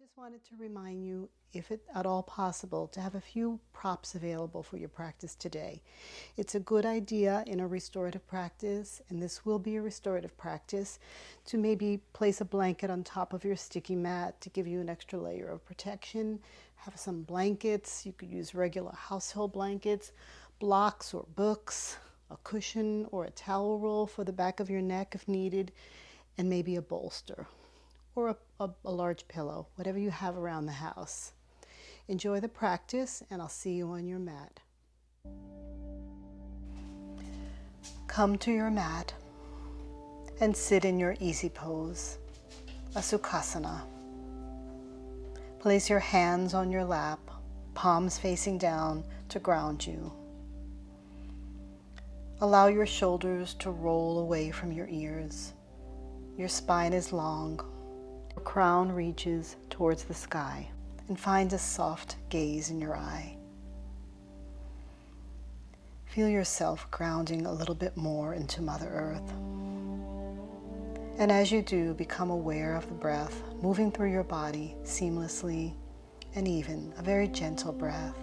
just wanted to remind you, if it at all possible, to have a few props available for your practice today. It's a good idea in a restorative practice, and this will be a restorative practice, to maybe place a blanket on top of your sticky mat to give you an extra layer of protection. Have some blankets. You could use regular household blankets, blocks or books, a cushion or a towel roll for the back of your neck if needed, and maybe a bolster or a large pillow, whatever you have around the house. Enjoy the practice, and I'll see you on your mat. Come to your mat and sit in your easy pose, a Sukhasana. Place your hands on your lap, palms facing down to ground you. Allow your shoulders to roll away from your ears. Your spine is long. Your crown reaches towards the sky, and find a soft gaze in your eye. Feel yourself grounding a little bit more into Mother Earth. And as you do, become aware of the breath moving through your body seamlessly and even, a very gentle breath.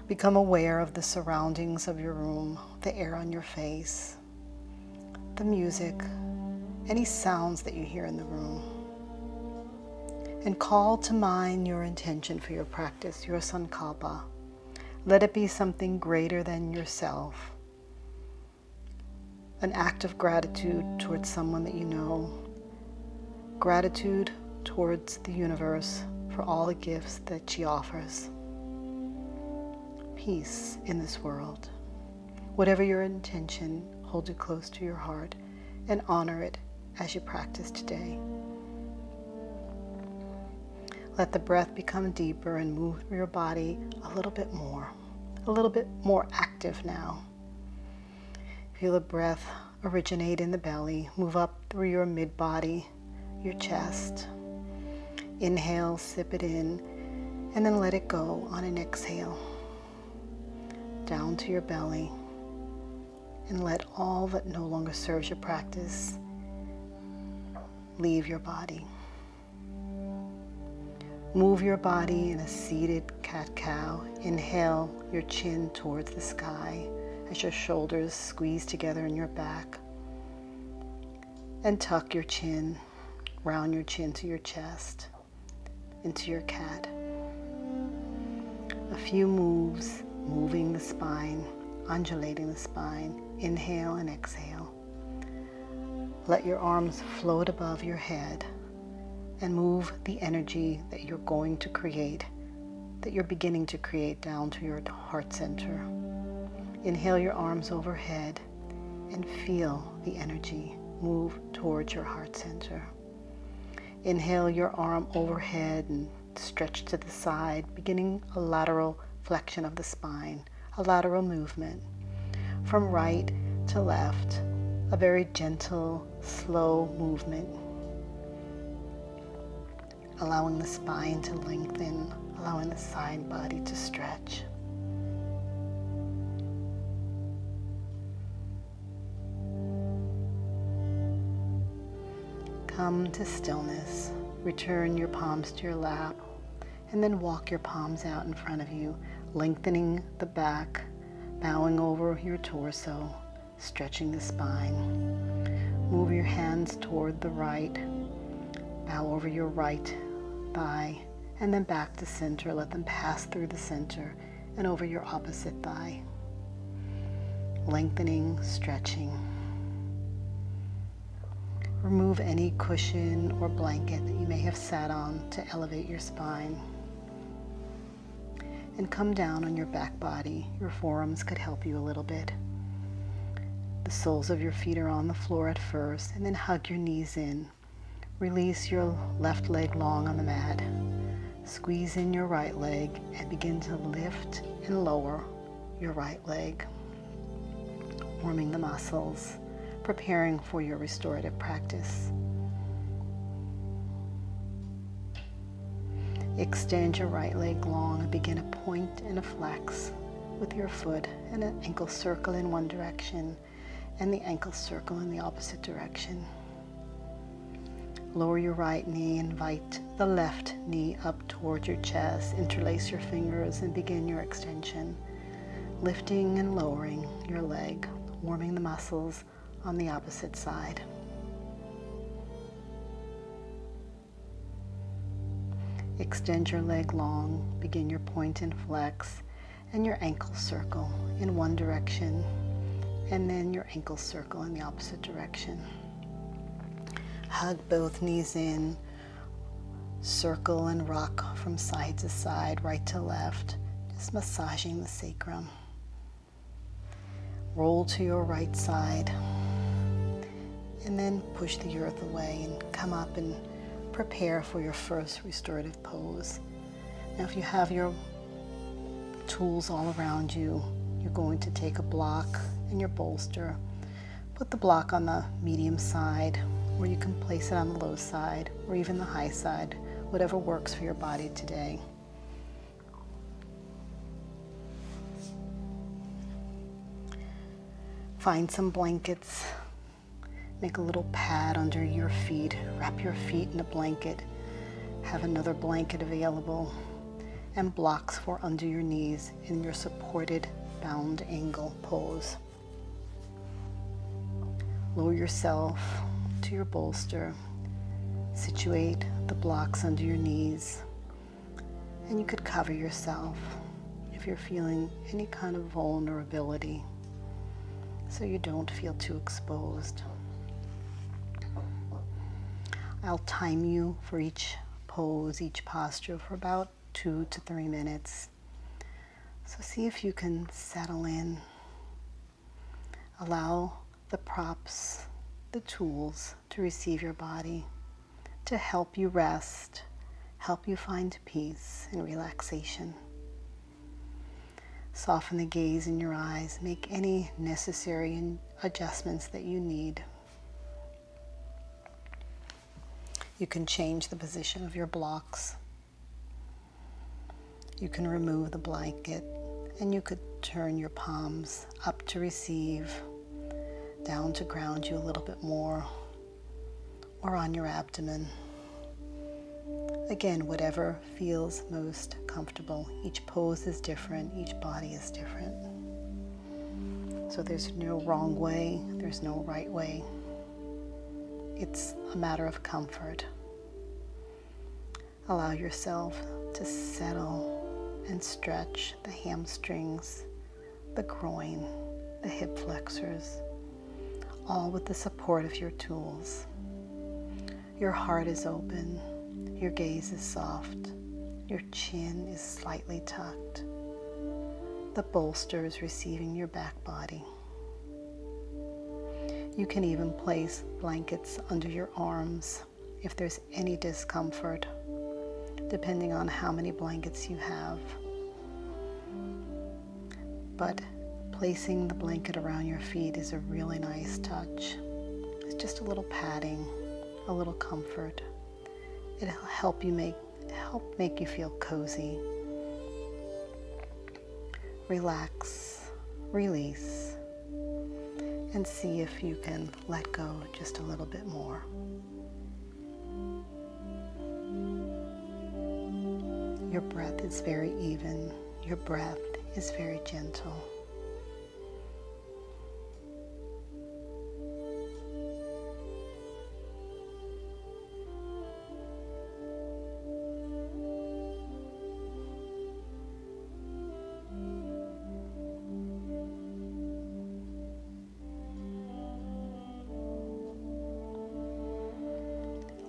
Become aware of the surroundings of your room, the air on your face, the music, any sounds that you hear in the room. And call to mind your intention for your practice, your sankalpa. Let it be something greater than yourself. An act of gratitude towards someone that you know. Gratitude towards the universe for all the gifts that she offers. Peace in this world. Whatever your intention, hold it close to your heart and honor it as you practice today. Let the breath become deeper and move through your body a little bit more active now. Feel the breath originate in the belly, move up through your mid-body, your chest. Inhale, sip it in, and then let it go on an exhale. Down to your belly, and let all that no longer serves your practice leave your body. Move your body in a seated cat-cow. Inhale your chin towards the sky as your shoulders squeeze together in your back. And tuck your chin, round your chin to your chest, into your cat. A few moves, moving the spine, undulating the spine. Inhale and exhale. Let your arms float above your head and move the energy that you're going to create, that you're beginning to create, down to your heart center. Inhale your arms overhead and feel the energy move towards your heart center. Inhale your arm overhead and stretch to the side, beginning a lateral flexion of the spine, a lateral movement from right to left, a very gentle, slow movement, allowing the spine to lengthen, allowing the side body to stretch. Come to stillness. Return your palms to your lap, and then walk your palms out in front of you, lengthening the back, bowing over your torso, stretching the spine. Move your hands toward the right, bow over your right thigh, and then back to center. Let them pass through the center and over your opposite thigh. Lengthening, stretching. Remove any cushion or blanket that you may have sat on to elevate your spine. And come down on your back body. Your forearms could help you a little bit. The soles of your feet are on the floor at first, and then hug your knees in. Release your left leg long on the mat. Squeeze in your right leg and begin to lift and lower your right leg, warming the muscles, preparing for your restorative practice. Extend your right leg long and begin a point and a flex with your foot, and an ankle circle in one direction and the ankle circle in the opposite direction. Lower your right knee, invite the left knee up towards your chest, interlace your fingers and begin your extension, lifting and lowering your leg, warming the muscles on the opposite side. Extend your leg long, begin your point and flex and your ankle circle in one direction, and then your ankle circle in the opposite direction. Hug both knees in, circle and rock from side to side, right to left, just massaging the sacrum. Roll to your right side, and then push the earth away and come up and prepare for your first restorative pose. Now, if you have your tools all around you, you're going to take a block and your bolster. Put the block on the medium side, or you can place it on the low side, or even the high side, whatever works for your body today. Find some blankets. Make a little pad under your feet. Wrap your feet in a blanket. Have another blanket available, and blocks for under your knees in your supported bound angle pose. Lower yourself to your bolster. Situate the blocks under your knees, and you could cover yourself if you're feeling any kind of vulnerability, so you don't feel too exposed. I'll time you for each pose, each posture for about 2 to 3 minutes. So see if you can settle in. Allow the props, the tools to receive your body, to help you rest, help you find peace and relaxation. Soften the gaze in your eyes. Make any necessary adjustments that you need. You can change the position of your blocks. You can remove the blanket, and you could turn your palms up to receive, down to ground you a little bit more, or on your abdomen. Again, whatever feels most comfortable. Each pose is different, each body is different. So there's no wrong way, there's no right way. It's a matter of comfort. Allow yourself to settle and stretch the hamstrings, the groin, the hip flexors, all with the support of your tools. Your heart is open, your gaze is soft, your chin is slightly tucked. The bolster is receiving your back body. You can even place blankets under your arms if there's any discomfort, depending on how many blankets you have. But placing the blanket around your feet is a really nice touch. It's just a little padding, a little comfort. It'll help make you feel cozy. Relax, release, and see if you can let go just a little bit more. Your breath is very even. Your breath is very gentle.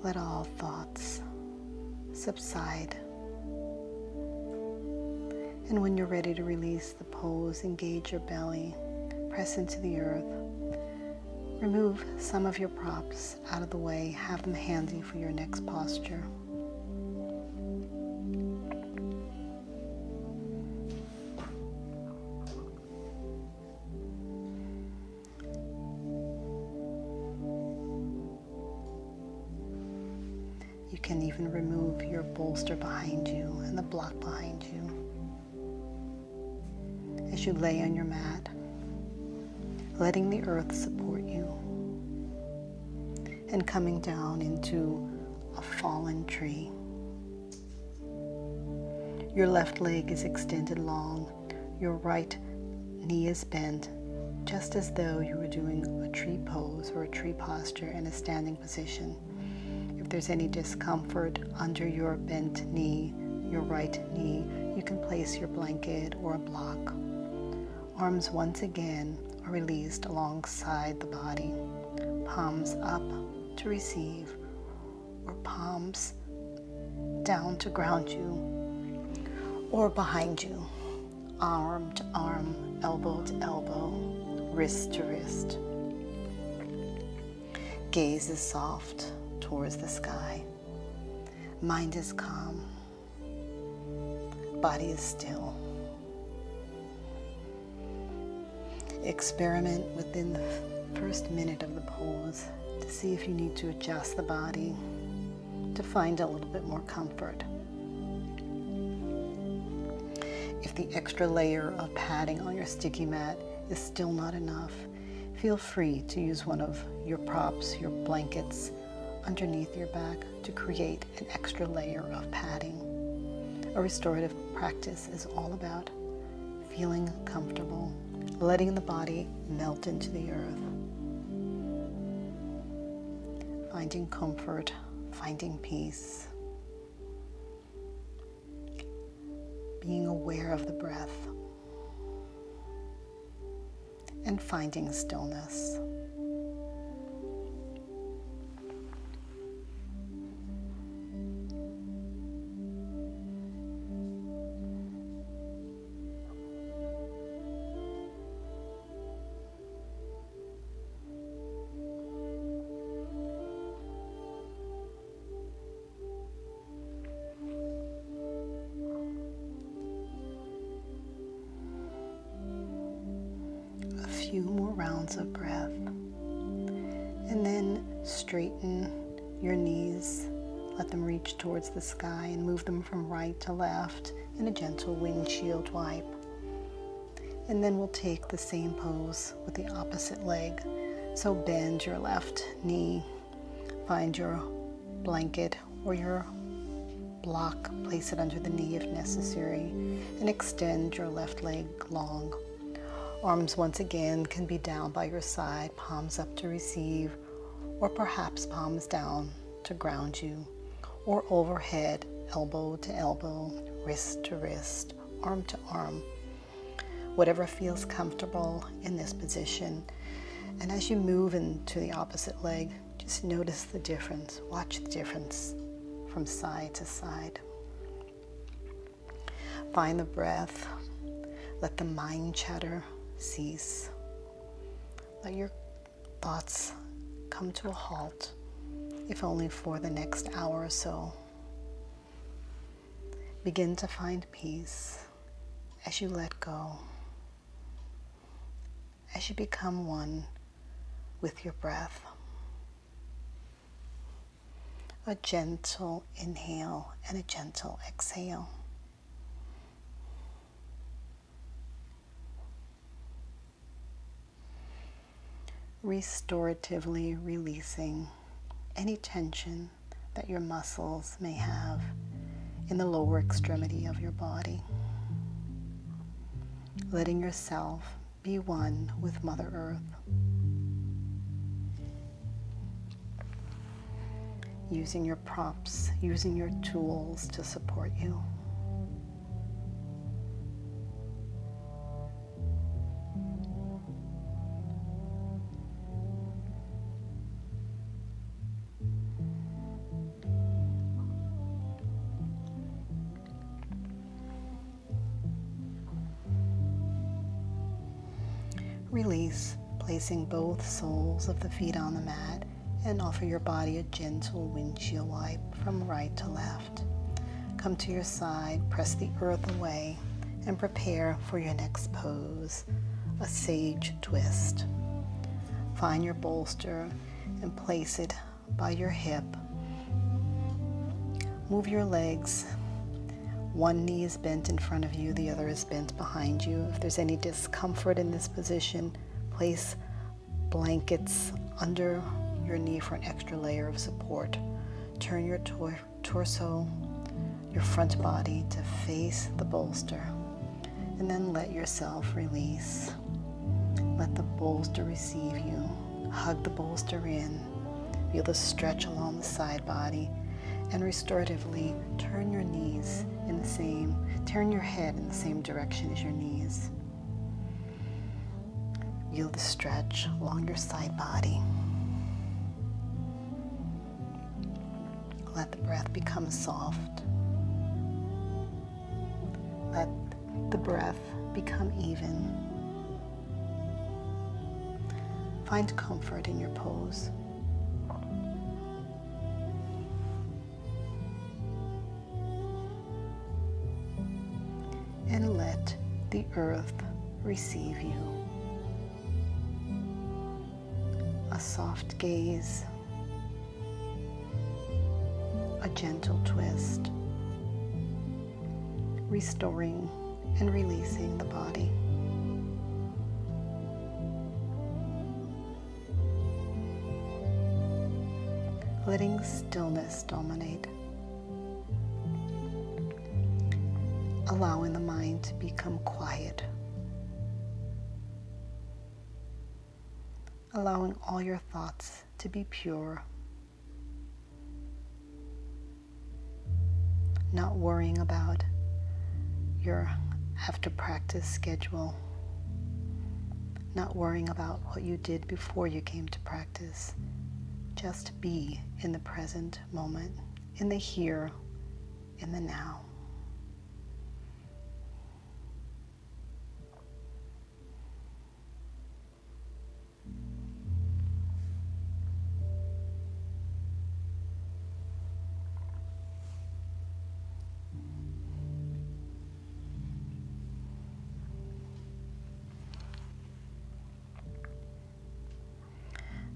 Let all thoughts subside. And when you're ready to release the pose, engage your belly, press into the earth. Remove some of your props out of the way. Have them handy for your next posture. You can even remove your bolster behind you and the block behind you. As you lay on your mat, letting the earth support you. and coming down into a fallen tree. Your left leg is extended long. Your right knee is bent, just as though you were doing a tree pose or a tree posture in a standing position. If there's any discomfort under your bent knee, your right knee, you can place your blanket or a block. Arms once again are released alongside the body. Palms up to receive, or palms down to ground you, or behind you, arm to arm, elbow to elbow, wrist to wrist. Gaze is soft towards the sky. Mind is calm. Body is still. Experiment within the first minute of the pose to see if you need to adjust the body to find a little bit more comfort. If the extra layer of padding on your sticky mat is still not enough, feel free to use one of your props, your blankets, underneath your back to create an extra layer of padding. A restorative practice is all about feeling comfortable, letting the body melt into the earth, finding comfort, finding peace, being aware of the breath, and finding stillness. Few more rounds of breath, and then straighten your knees, let them reach towards the sky and move them from right to left in a gentle windshield wipe. And then we'll take the same pose with the opposite leg. So bend your left knee, find your blanket or your block, place it under the knee if necessary, and extend your left leg long. Arms once again can be down by your side, palms up to receive, or perhaps palms down to ground you, or overhead, elbow to elbow, wrist to wrist, arm to arm. Whatever feels comfortable in this position. And as you move into the opposite leg, just notice the difference. Watch the difference from side to side. Find the breath. Let the mind chatter cease. Let your thoughts come to a halt, if only for the next hour or so. Begin to find peace as you let go, as you become one with your breath. A gentle inhale and a gentle exhale. Restoratively releasing any tension that your muscles may have in the lower extremity of your body. Letting yourself be one with Mother Earth. Using your props, using your tools to support you. Release, placing both soles of the feet on the mat, and offer your body a gentle windshield wipe from right to left. Come to your side, press the earth away, and prepare for your next pose, a sage twist. Find your bolster and place it by your hip. Move your legs. One knee is bent in front of you, the other is bent behind you. If there's any discomfort in this position, place blankets under your knee for an extra layer of support. Turn your torso, your front body to face the bolster, and then let yourself release. Let the bolster receive you. Hug the bolster in. Feel the stretch along the side body, and restoratively turn your head in the same direction as your knees. Feel the stretch along your side body. Let the breath become soft. Let the breath become even. Find comfort in your pose. And let the earth receive you. A soft gaze, a gentle twist, restoring and releasing the body. Letting stillness dominate. Allowing the mind to become quiet. Allowing all your thoughts to be pure. Not worrying about your after practice schedule. Not worrying about what you did before you came to practice. Just be in the present moment, in the here, in the now.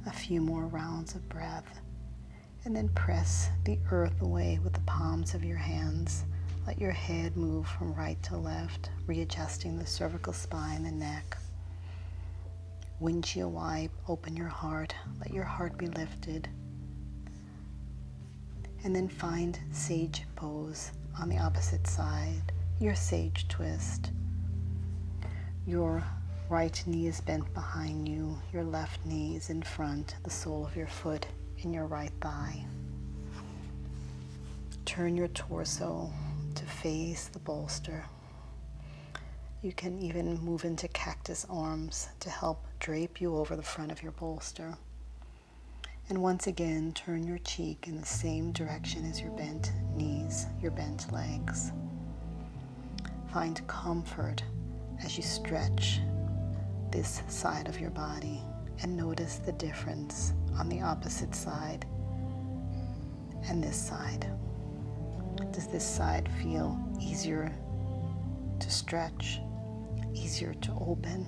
A few more rounds of breath, and then press the earth away with the palms of your hands. Let your head move from right to left, readjusting the cervical spine, the neck. Windshield wipe, open your heart, let your heart be lifted. And then find sage pose on the opposite side, your sage twist. Your right knee is bent behind you, your left knee is in front, the sole of your foot in your right thigh. Turn your torso to face the bolster. You can even move into cactus arms to help drape you over the front of your bolster. And once again, turn your cheek in the same direction as your bent knees, your bent legs. Find comfort as you stretch this side of your body, and notice the difference on the opposite side and this side. Does this side feel easier to stretch, easier to open,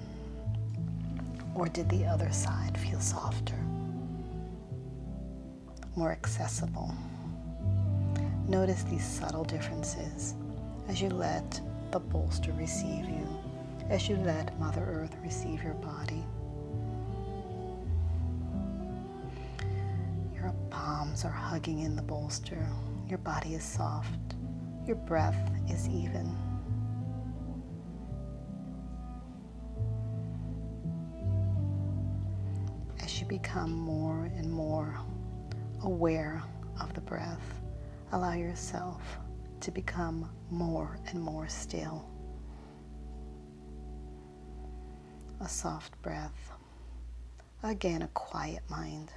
or did the other side feel softer, more accessible? Notice these subtle differences as you let the bolster receive you, as you let Mother Earth receive your body. Your palms are hugging in the bolster. Your body is soft. Your breath is even. As you become more and more aware of the breath, allow yourself to become more and more still. A soft breath. Again, a quiet mind.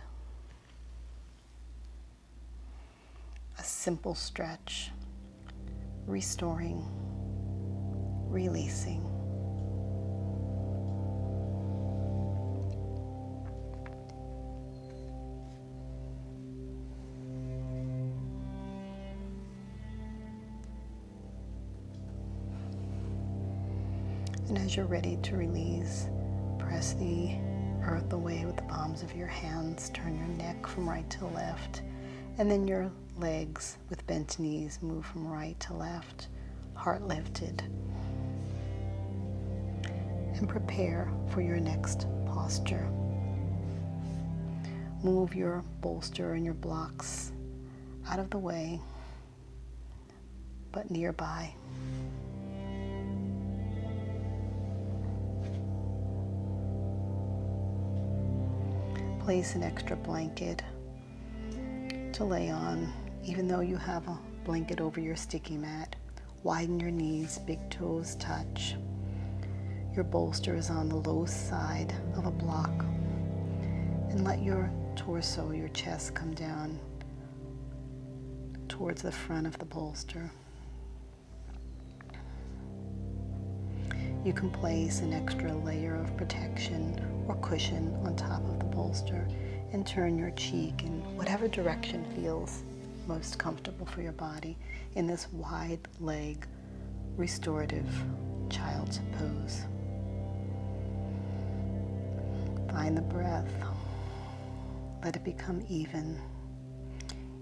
A simple stretch. Restoring. Releasing. And as you're ready to release, press the earth away with the palms of your hands. Turn your neck from right to left. And then your legs with bent knees move from right to left, heart lifted. And prepare for your next posture. Move your bolster and your blocks out of the way, but nearby. Place an extra blanket to lay on, even though you have a blanket over your sticky mat. Widen your knees, big toes touch. Your bolster is on the low side of a block. And let your torso, your chest come down towards the front of the bolster. You can place an extra layer of protection or cushion on top of the bolster and turn your cheek in whatever direction feels most comfortable for your body in this wide leg restorative child's pose. Find the breath. Let it become even.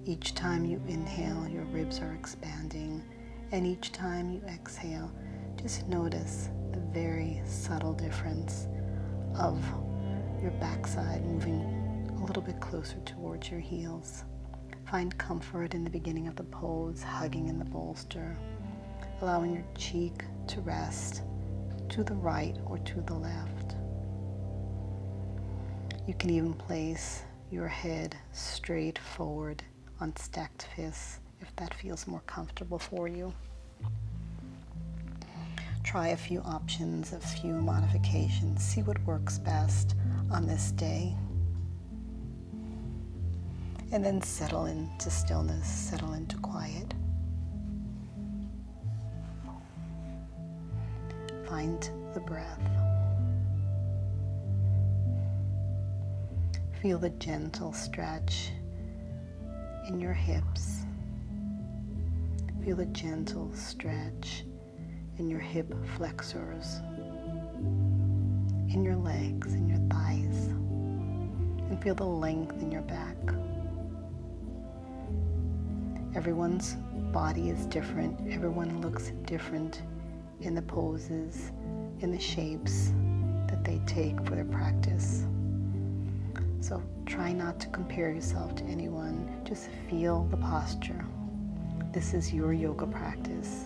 Each time you inhale, your ribs are expanding, and each time you exhale, just notice the very subtle difference of your backside moving a little bit closer towards your heels. Find comfort in the beginning of the pose, hugging in the bolster, allowing your cheek to rest to the right or to the left. You can even place your head straight forward on stacked fists if that feels more comfortable for you. Try a few options, a few modifications. See what works best on this day. And then settle into stillness, settle into quiet. Find the breath. Feel the gentle stretch in your hips. Feel the gentle stretch in your hip flexors, in your legs, in your thighs, and feel the length in your back. Everyone's body is different. Everyone looks different in the poses, in the shapes that they take for their practice. So try not to compare yourself to anyone. Just feel the posture. This is your yoga practice.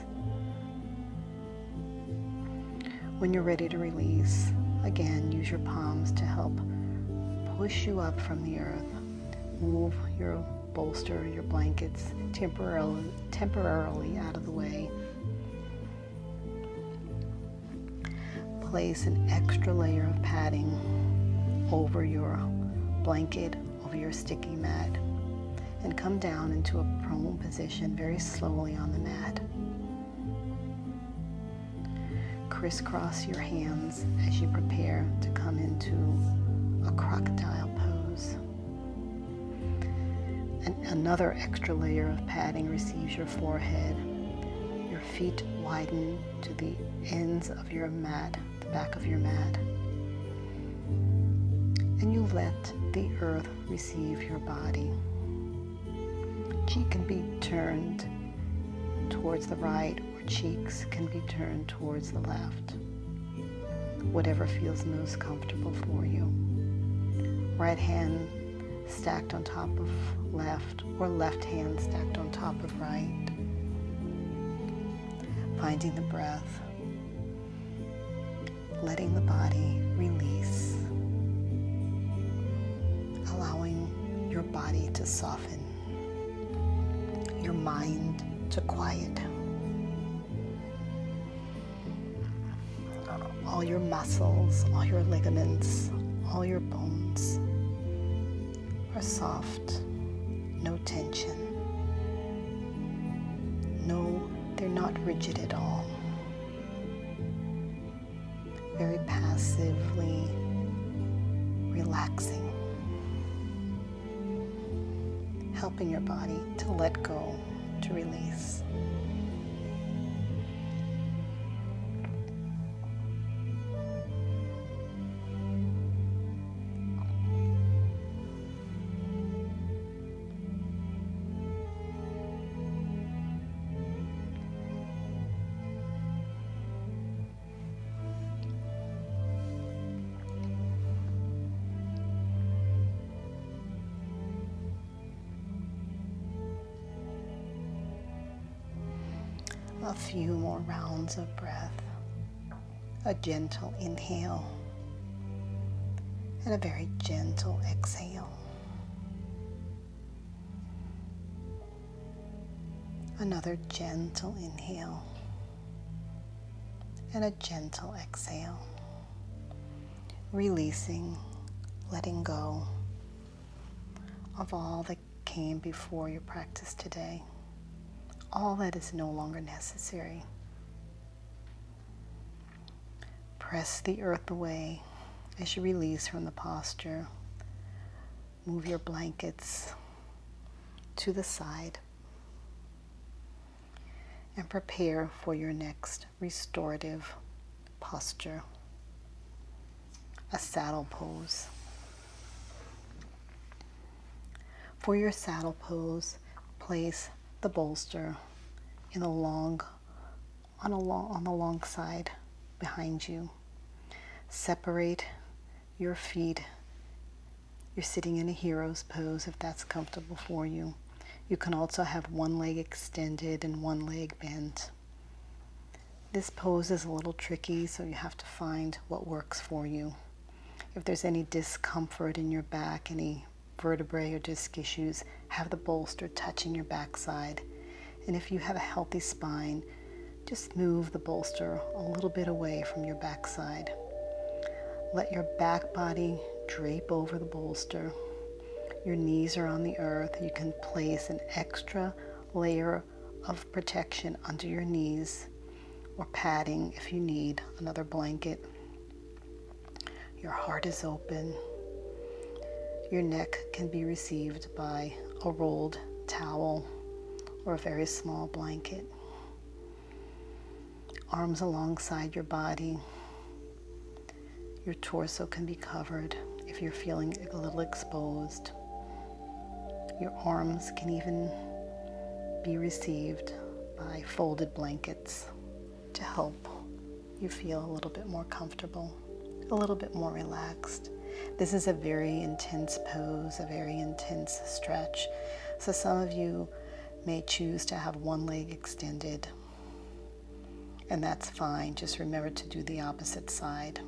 When you're ready to release, again, use your palms to help push you up from the earth. Move your bolster, your blankets temporarily out of the way. Place an extra layer of padding over your blanket, over your sticky mat, and come down into a prone position very slowly on the mat. Crisscross your hands as you prepare to come into a crocodile pose. And another extra layer of padding receives your forehead. Your feet widen to the ends of your mat, the back of your mat. And you let the earth receive your body. Cheek can be turned towards the right, or cheeks can be turned towards the left. Whatever feels most comfortable for you. Right hand stacked on top of left, or left hand stacked on top of right. Finding the breath, letting the body release, allowing your body to soften, your mind to quiet. All your muscles, all your ligaments, all your bones are soft, no tension. No, they're not rigid at all. Very passively relaxing, helping your body to let go, to release. A few more rounds of breath. A gentle inhale and a very gentle exhale. Another gentle inhale and a gentle exhale. Releasing, letting go of all that came before your practice today. All that is no longer necessary. Press the earth away as you release from the posture. Move your blankets to the side and prepare for your next restorative posture, a saddle pose. For your saddle pose, place the bolster on the long side behind you. Separate your feet. You're sitting in a hero's pose if that's comfortable for you. You can also have one leg extended and one leg bent. This pose is a little tricky, so you have to find what works for you. If there's any discomfort in your back, any vertebrae or disc issues, have the bolster touching your backside. And if you have a healthy spine, just move the bolster a little bit away from your backside. Let your back body drape over the bolster. Your knees are on the earth. You can place an extra layer of protection under your knees or padding if you need another blanket. Your heart is open. Your neck can be received by a rolled towel or a very small blanket. Arms alongside your body. Your torso can be covered if you're feeling a little exposed. Your arms can even be received by folded blankets to help you feel a little bit more comfortable, a little bit more relaxed. This is a very intense pose, a very intense stretch. So some of you may choose to have one leg extended, and that's fine. Just remember to do the opposite side.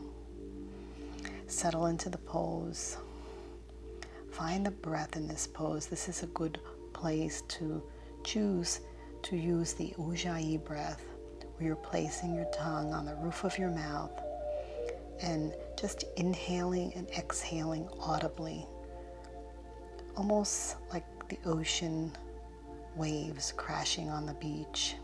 Settle into the pose. Find the breath in this pose. This is a good place to choose to use the Ujjayi breath, where you're placing your tongue on the roof of your mouth and just inhaling and exhaling audibly, almost like the ocean waves crashing on the beach.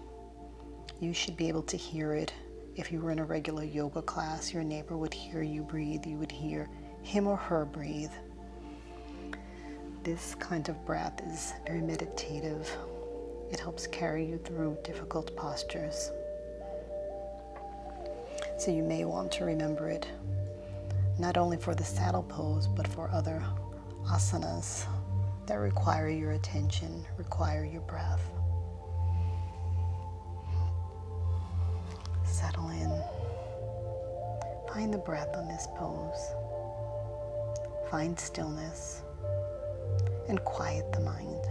You should be able to hear it. If you were in a regular yoga class, your neighbor would hear you breathe. You would hear him or her breathe. This kind of breath is very meditative. It helps carry you through difficult postures. So you may want to remember it, not only for the saddle pose, but for other asanas that require your attention, require your breath. Settle in. Find the breath on this pose. Find stillness and quiet the mind.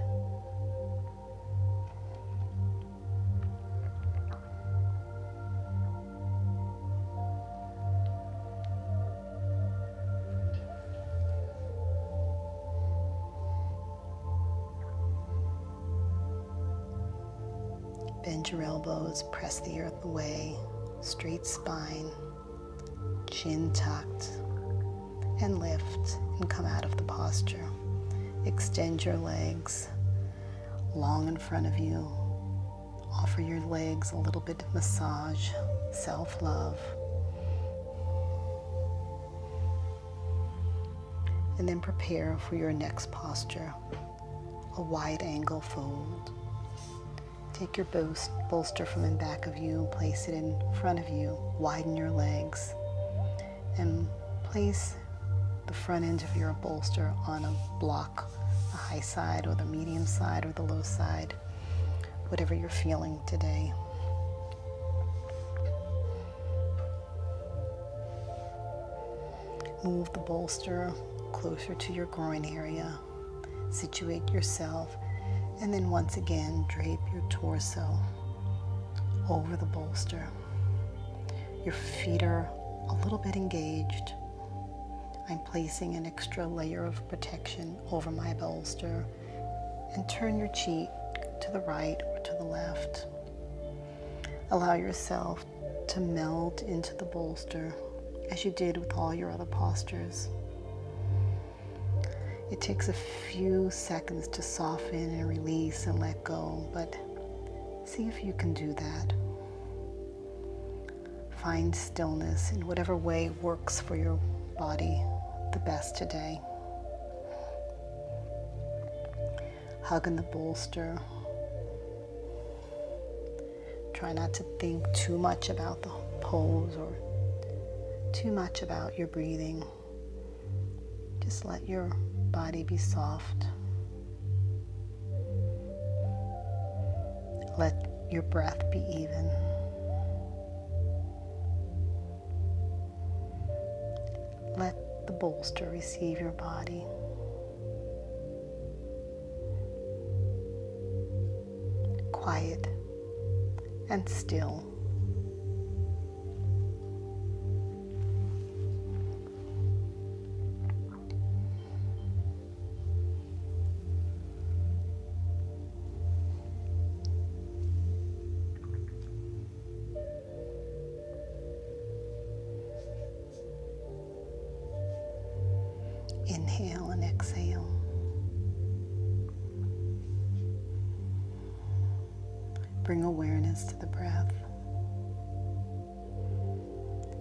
Bend your elbows, press the earth away, straight spine, chin tucked, and lift and come out of the posture. Extend your legs long in front of you. Offer your legs a little bit of massage, self-love. And then prepare for your next posture, a wide angle fold. Take your bolster from in back of you, place it in front of you, widen your legs, and place the front end of your bolster on a block, the high side or the medium side or the low side, whatever you're feeling today. Move the bolster closer to your groin area. Situate yourself, and then once again drape your torso over the bolster. Your feet are a little bit engaged. I'm placing an extra layer of protection over my bolster, and turn your cheek to the right or to the left. Allow yourself to melt into the bolster as you did with all your other postures. It takes a few seconds to soften and release and let go, but see if you can do that. Find stillness in whatever way works for your body the best today. Hug in the bolster. Try not to think too much about the pose or too much about your breathing. Just let your body be soft. Let your breath be even. Let the bolster receive your body. Quiet and still. Inhale and exhale. Bring awareness to the breath.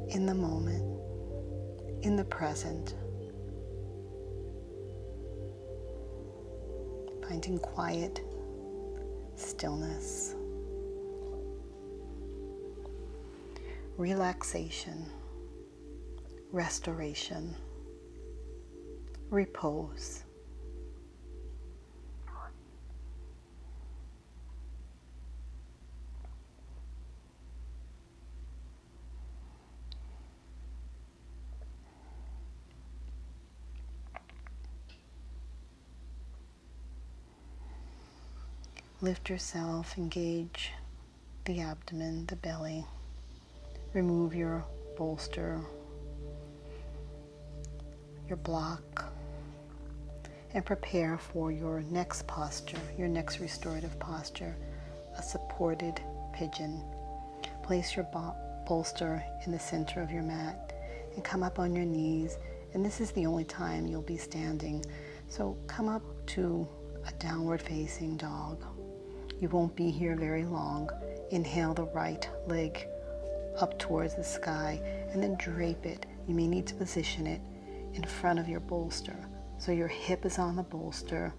In the moment, in the present. Finding quiet, stillness, relaxation, restoration, repose. Lift yourself, engage the abdomen, the belly. Remove your bolster, your block, and prepare for your next posture, your next restorative posture, a supported pigeon. Place your bolster in the center of your mat and come up on your knees. And this is the only time you'll be standing. So come up to a downward facing dog. You won't be here very long. Inhale the right leg up towards the sky and then drape it. You may need to position it in front of your bolster. So your hip is on the bolster,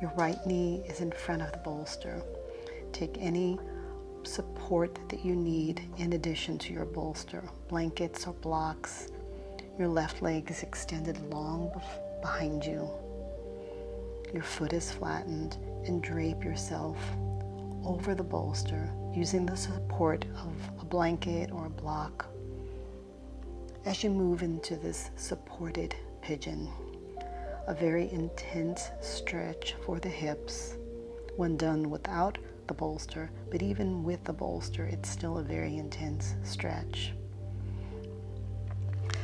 your right knee is in front of the bolster. Take any support that you need in addition to your bolster, blankets or blocks. Your left leg is extended long behind you. Your foot is flattened, and drape yourself over the bolster using the support of a blanket or a block. As you move into this supported pigeon, a very intense stretch for the hips when done without the bolster, but even with the bolster, it's still a very intense stretch.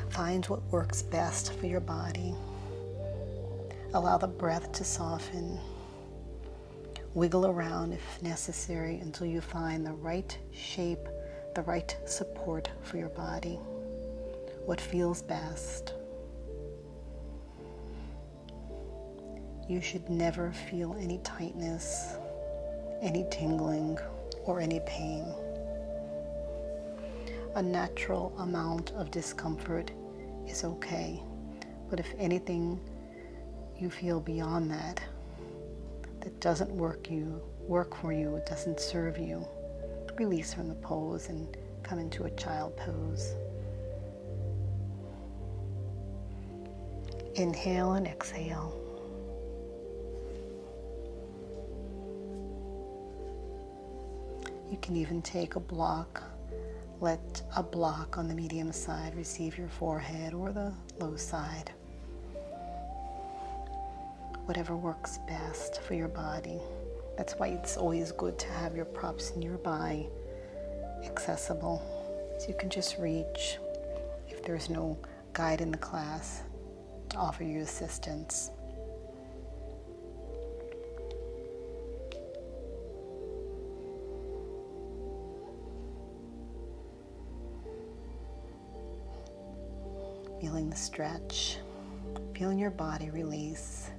Find what works best for your body. Allow the breath to soften. Wiggle around if necessary until you find the right shape, the right support for your body. What feels best. You should never feel any tightness, any tingling, or any pain. A natural amount of discomfort is okay, but if anything you feel beyond that doesn't work for you, it doesn't serve you, release from the pose and come into a child pose. Inhale and exhale. You can even take a block. Let a block on the medium side receive your forehead or the low side. Whatever works best for your body. That's why it's always good to have your props nearby accessible. So you can just reach if there's no guide in the class to offer you assistance. Feeling the stretch, feeling your body release,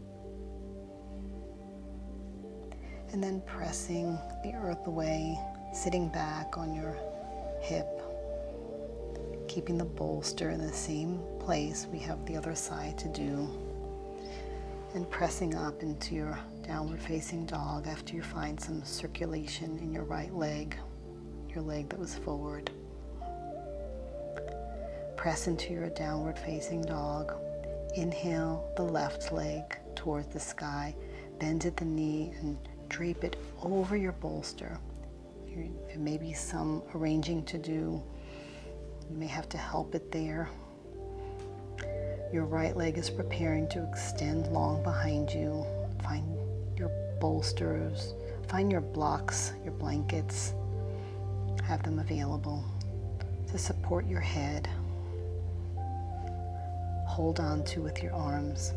and then pressing the earth away, sitting back on your hip, keeping the bolster in the same place. We have the other side to do, and pressing up into your downward facing dog after you find some circulation in your right leg, your leg that was forward. Press into your downward facing dog. Inhale the left leg towards the sky. Bend at the knee and drape it over your bolster. There may be some arranging to do. You may have to help it there. Your right leg is preparing to extend long behind you. Find your bolsters, find your blocks, your blankets. Have them available to support your head. Hold on to with your arms.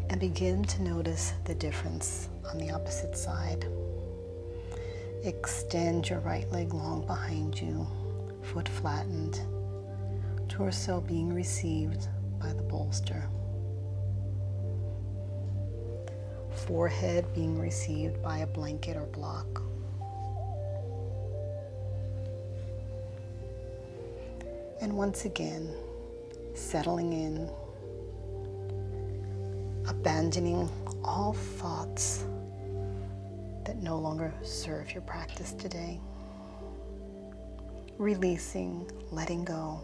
And begin to notice the difference on the opposite side. Extend your right leg long behind you, foot flattened, torso being received by the bolster. Forehead being received by a blanket or block. And once again, settling in, abandoning all thoughts that no longer serve your practice today. Releasing, letting go,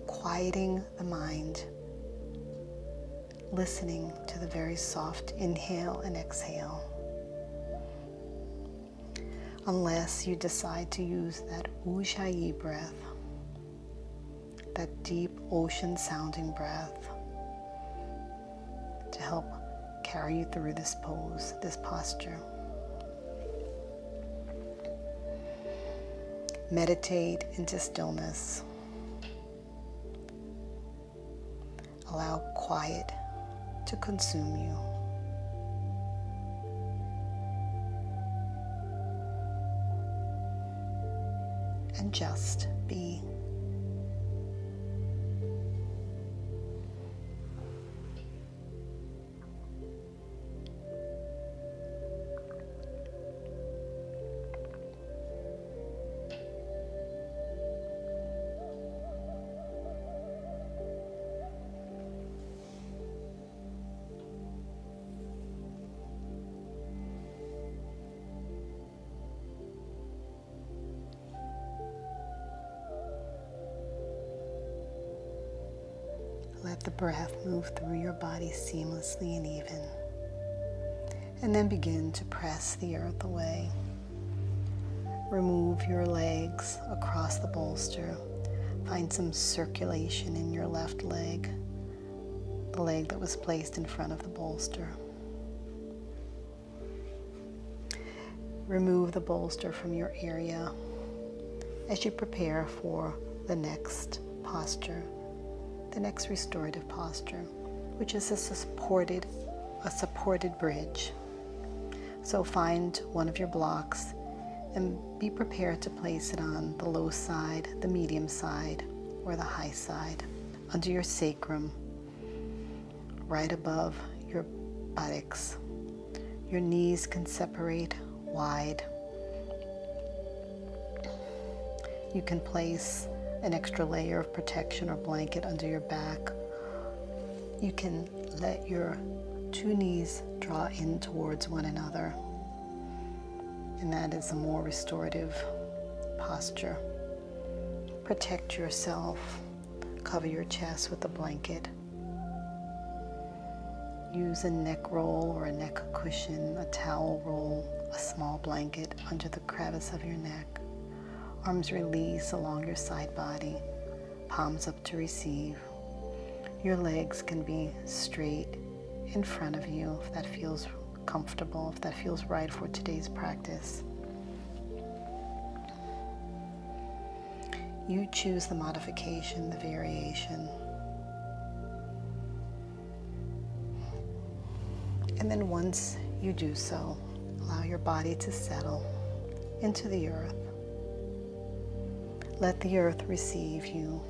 quieting the mind, listening to the very soft inhale and exhale. Unless you decide to use that Ujjayi breath, that deep ocean sounding breath, to help carry you through this pose, this posture. Meditate into stillness. Allow quiet to consume you. And just be. Let the breath move through your body seamlessly and even. And then begin to press the earth away. Remove your legs across the bolster. Find some circulation in your left leg, the leg that was placed in front of the bolster. Remove the bolster from your area as you prepare for the next posture. The next restorative posture, which is a supported bridge. So find one of your blocks and be prepared to place it on the low side, the medium side, or the high side, under your sacrum, right above your buttocks. Your knees can separate wide. You can place an extra layer of protection or blanket under your back. You can let your two knees draw in towards one another, and that is a more restorative posture. Protect yourself. Cover your chest with a blanket. Use a neck roll or a neck cushion, a towel roll, a small blanket under the crevice of your neck. Arms release along your side body, palms up to receive. Your legs can be straight in front of you if that feels comfortable, if that feels right for today's practice. You choose the modification, the variation. And then once you do so, allow your body to settle into the earth. Let the earth receive you.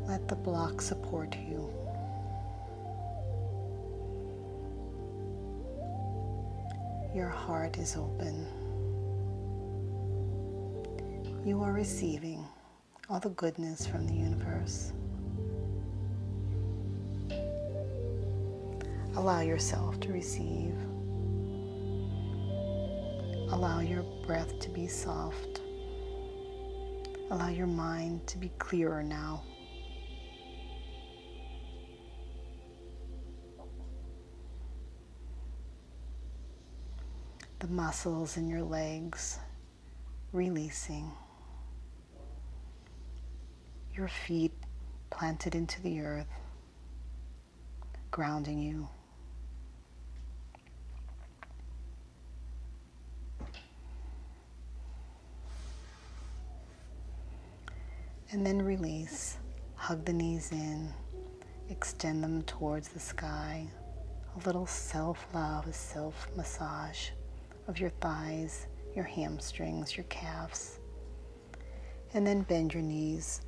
Let the block support you. Your heart is open. You are receiving all the goodness from the universe. Allow yourself to receive. Allow your breath to be soft. Allow your mind to be clearer now. The muscles in your legs releasing. Your feet planted into the earth, grounding you. And then release. Hug the knees in. Extend them towards the sky. A little self-love, a self-massage of your thighs, your hamstrings, your calves. And then bend your knees.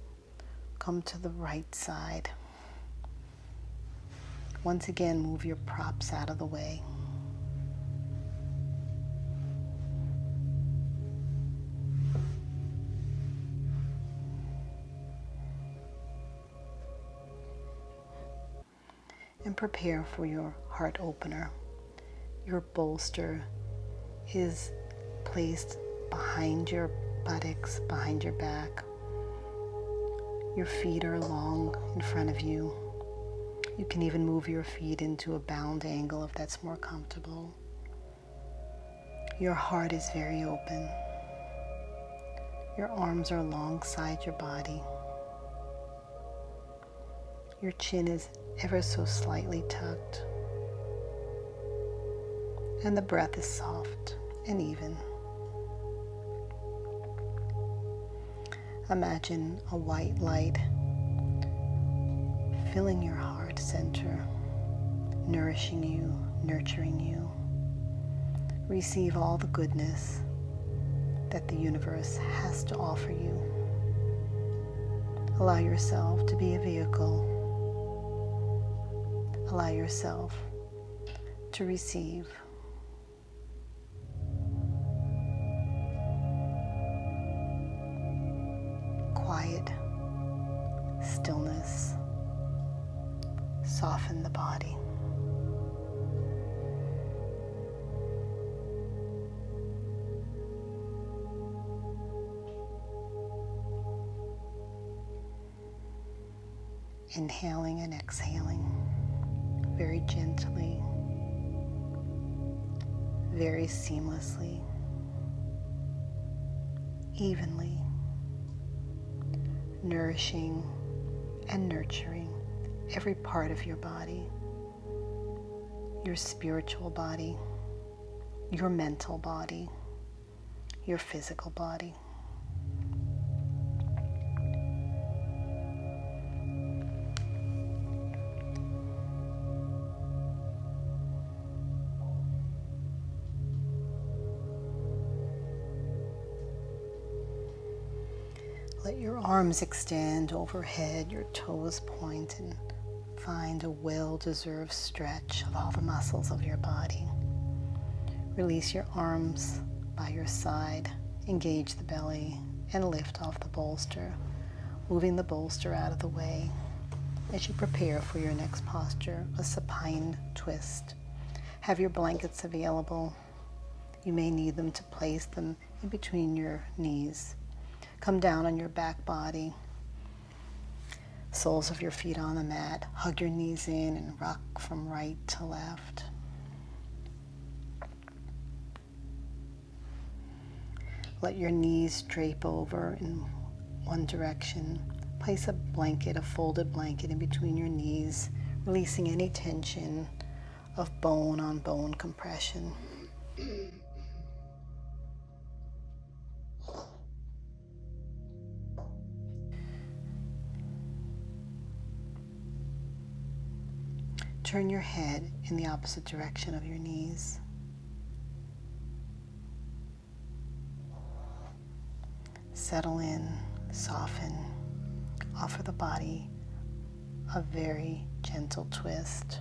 Come to the right side. Once again, move your props out of the way. And prepare for your heart opener. Your bolster is placed behind your buttocks, behind your back. Your feet are long in front of you. You can even move your feet into a bound angle if that's more comfortable. Your heart is very open. Your arms are alongside your body. Your chin is ever so slightly tucked. And the breath is soft and even. Imagine a white light filling your heart center, nourishing you, nurturing you. Receive all the goodness that the universe has to offer you. Allow yourself to be a vehicle. Allow yourself to receive. Quiet, stillness, soften the body. Inhaling and exhaling very gently, very seamlessly, evenly, nourishing and nurturing every part of your body, your spiritual body, your mental body, your physical body. Let your arms extend overhead, your toes point, and find a well-deserved stretch of all the muscles of your body. Release your arms by your side, engage the belly, and lift off the bolster, moving the bolster out of the way as you prepare for your next posture, a supine twist. Have your blankets available. You may need them to place them in between your knees. Come down on your back body, soles of your feet on the mat. Hug your knees in and rock from right to left. Let your knees drape over in one direction. Place a blanket, a folded blanket in between your knees, releasing any tension of bone on bone compression. turn your head in the opposite direction of your knees. Settle in, soften, offer the body a very gentle twist.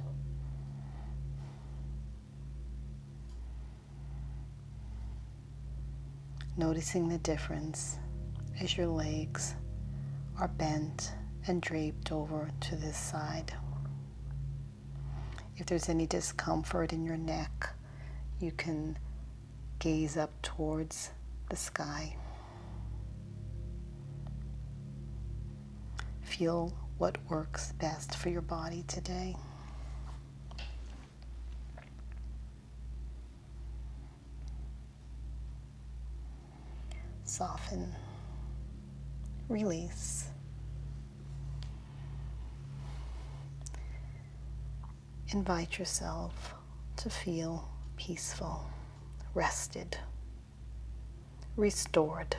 Noticing the difference as your legs are bent and draped over to this side. If there's any discomfort in your neck, you can gaze up towards the sky. Feel what works best for your body today. Soften, release. Invite yourself to feel peaceful, rested, restored.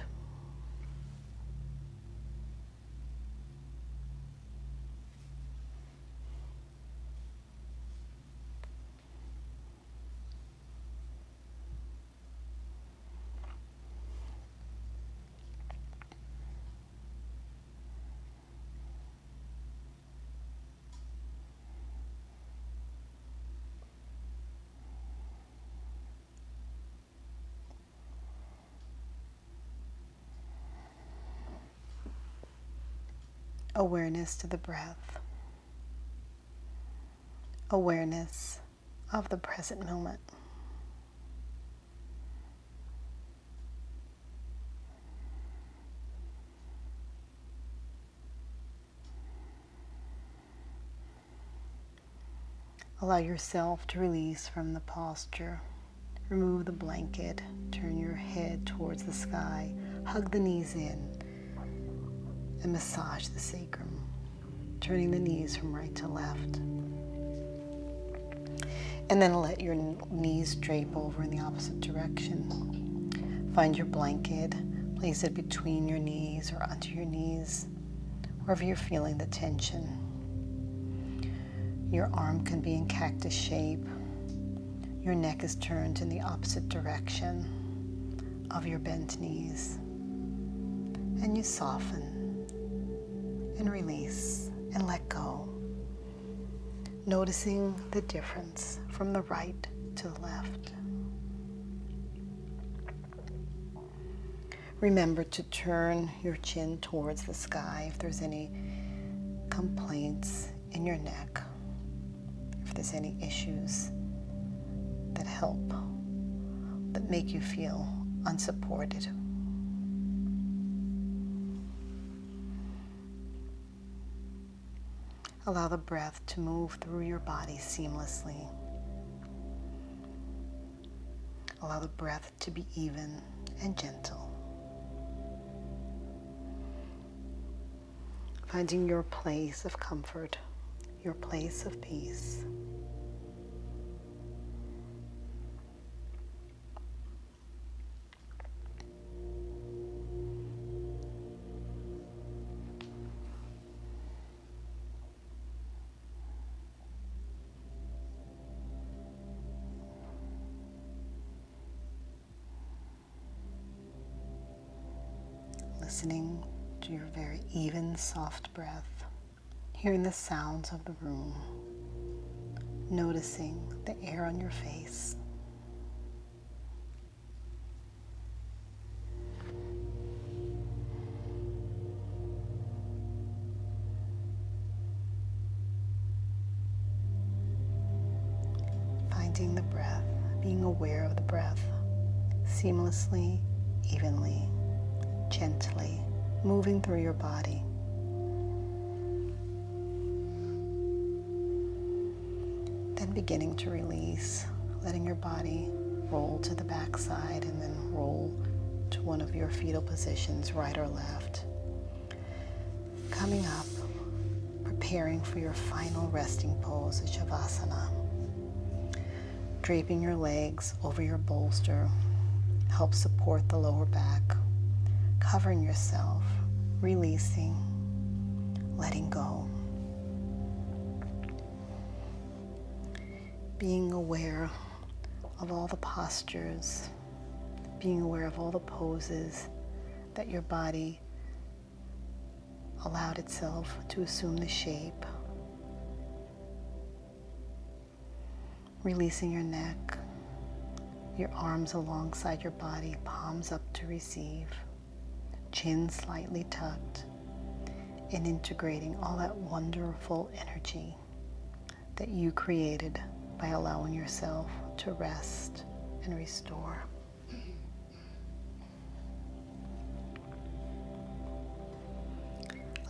Awareness to the breath. Awareness of the present moment. Allow yourself to release from the posture. Remove the blanket. Turn your head towards the sky. Hug the knees in. And massage the sacrum, turning the knees from right to left. And then let your knees drape over in the opposite direction. Find your blanket, place it between your knees or under your knees, wherever you're feeling the tension. Your arm can be in cactus shape. Your neck is turned in the opposite direction of your bent knees. And you soften and release and let go, noticing the difference from the right to the left. Remember to turn your chin towards the sky if there's any complaints in your neck, if there's any issues that help, that make you feel unsupported. Allow the breath to move through your body seamlessly. Allow the breath to be even and gentle. Finding your place of comfort, your place of peace. Listening to your very even, soft breath, hearing the sounds of the room, noticing the air on your face. Finding the breath, being aware of the breath, seamlessly, evenly, gently moving through your body. Then beginning to release, letting your body roll to the back side and then roll to one of your fetal positions, right or left. Coming up, preparing for your final resting pose, Shavasana. Draping your legs over your bolster helps support the lower back. Covering yourself, releasing, letting go. being aware of all the postures, being aware of all the poses that your body allowed itself to assume the shape. Releasing your neck, your arms alongside your body, palms up to receive, chin slightly tucked, and integrating all that wonderful energy that you created by allowing yourself to rest and restore.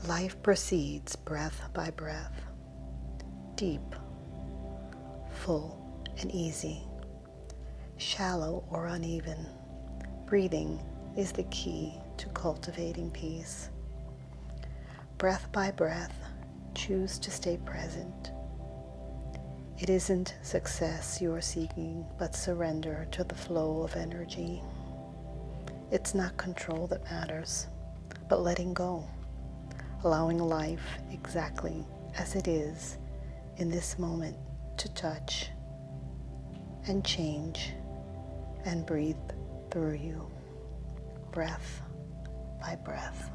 Life proceeds breath by breath, deep, full, and easy, shallow or uneven. Breathing is the key to cultivating peace. Breath by breath, choose to stay present. It isn't success you are seeking, but surrender to the flow of energy. It's not control that matters, but letting go, allowing life exactly as it is in this moment to touch and change and breathe through you, breath by breath.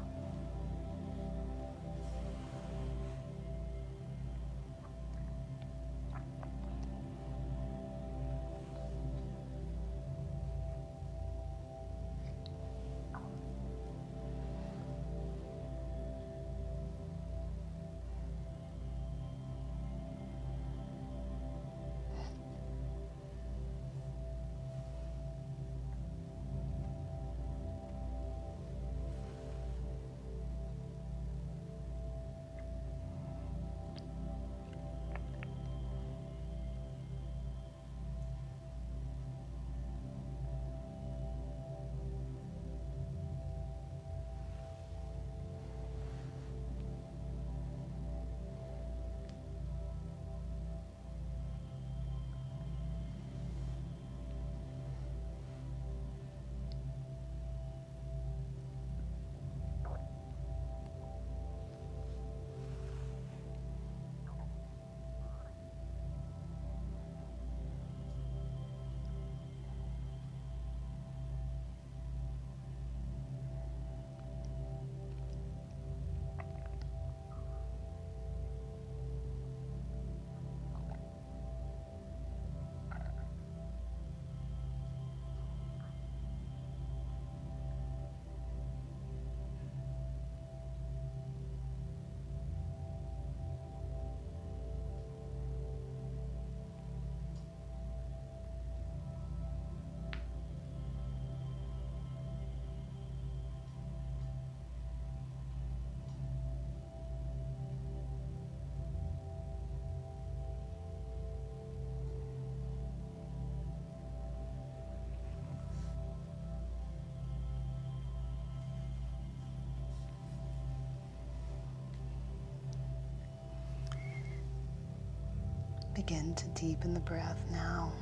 Begin to deepen the breath now.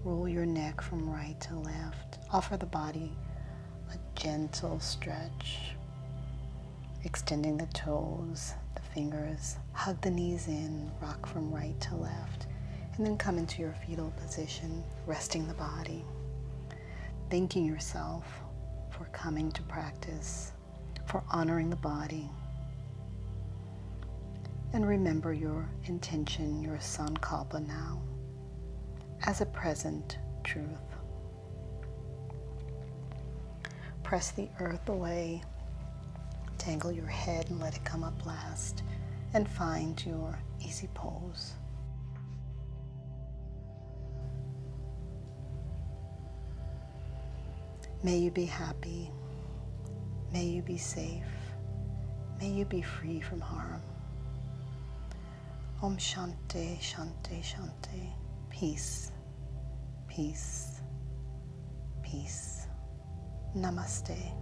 Roll your neck from right to left. Offer the body a gentle stretch, extending the toes, the fingers. Hug the knees in, rock from right to left, and then come into your fetal position, resting the body. Thanking yourself for coming to practice, for honoring the body. And remember your intention, your sankalpa now, as a present truth. Press the earth away, tangle your head and let it come up last, and find your easy pose. May you be happy. May you be safe. May you be free from harm. Om Shanti, Shanti, Shanti. Peace, peace, peace. Namaste.